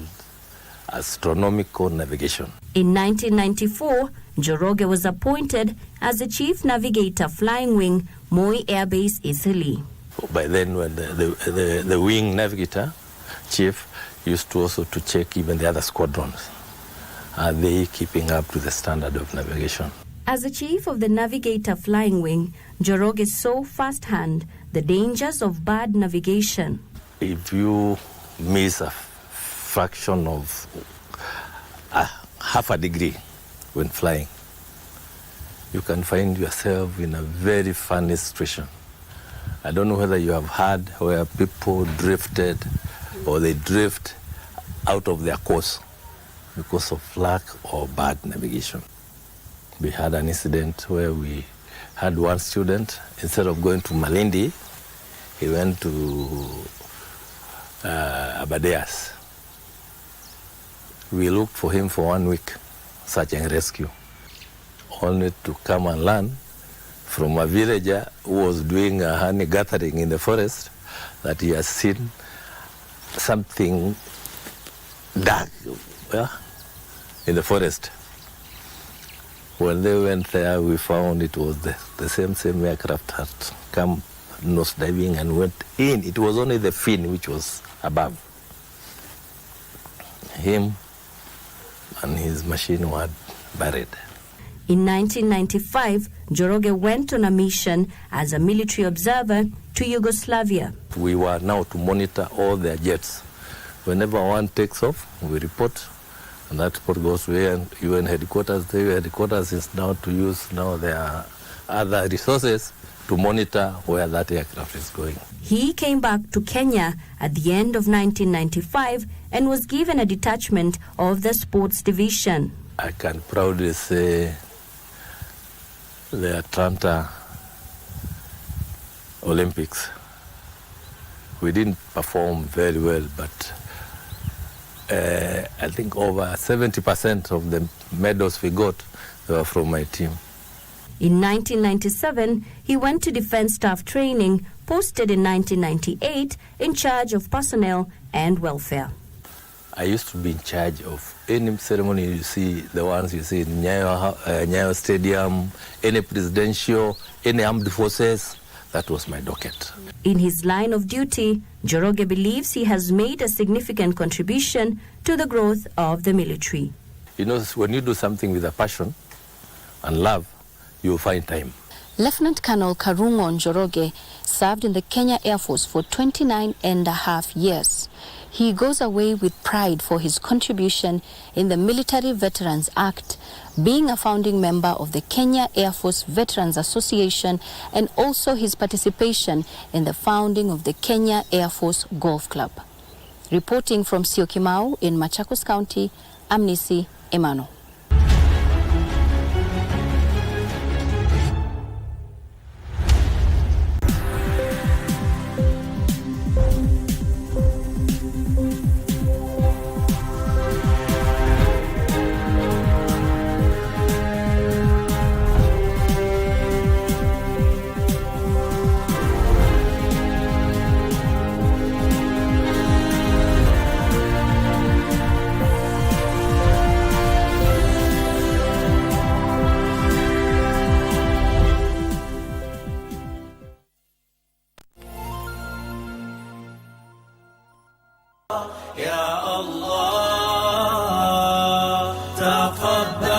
astronomical navigation.
In 1994, Njoroge was appointed as the Chief Navigator Flying Wing, Moi Air Base, Isili.
By then, when the wing navigator chief used to also to check even the other squadrons. Are they keeping up to the standard of navigation?
As the chief of the Navigator Flying Wing, Njoroge saw firsthand the dangers of bad navigation.
If you miss a fraction of half a degree when flying, you can find yourself in a very funny situation. I don't know whether you have heard where people drifted or they drift out of their course because of lack or bad navigation. We had an incident where we had one student, instead of going to Malindi, he went to Abadeas. We looked for him for 1 week, search and rescue, only to come and learn from a villager who was doing a honey gathering in the forest that he has seen something dark in the forest. When they went there, we found it was the same aircraft had come nose diving and went in. It was only the fin which was above. Him and his machine were buried.
In 1995, Njoroge went on a mission as a military observer to Yugoslavia.
We were now to monitor all their jets. Whenever one takes off, we report, and that report goes to UN headquarters. The UN headquarters is now to use their other resources to monitor where that aircraft is going.
He came back to Kenya at the end of 1995 and was given a detachment of the sports division.
I can proudly say the Atlanta Olympics, we didn't perform very well, but I think over 70% of the medals we got were from my team.
In 1997, he went to Defense Staff Training, posted in 1998 in charge of personnel and welfare.
I used to be in charge of any ceremony you see, the ones you see in Nyayo Stadium, any presidential, any armed forces. That was my docket.
In his line of duty, Njoroge believes he has made a significant contribution to the growth of the military.
You know, when you do something with a passion and love, you will find time.
Lieutenant Colonel Karungo Njoroge served in the Kenya Air Force for 29.5 years. He goes away with pride for his contribution in the Military Veterans Act, being a founding member of the Kenya Air Force Veterans Association, and also his participation in the founding of the Kenya Air Force Golf Club. Reporting from Syokimau in Machakos County, Amnisi Emano.
Ya Allah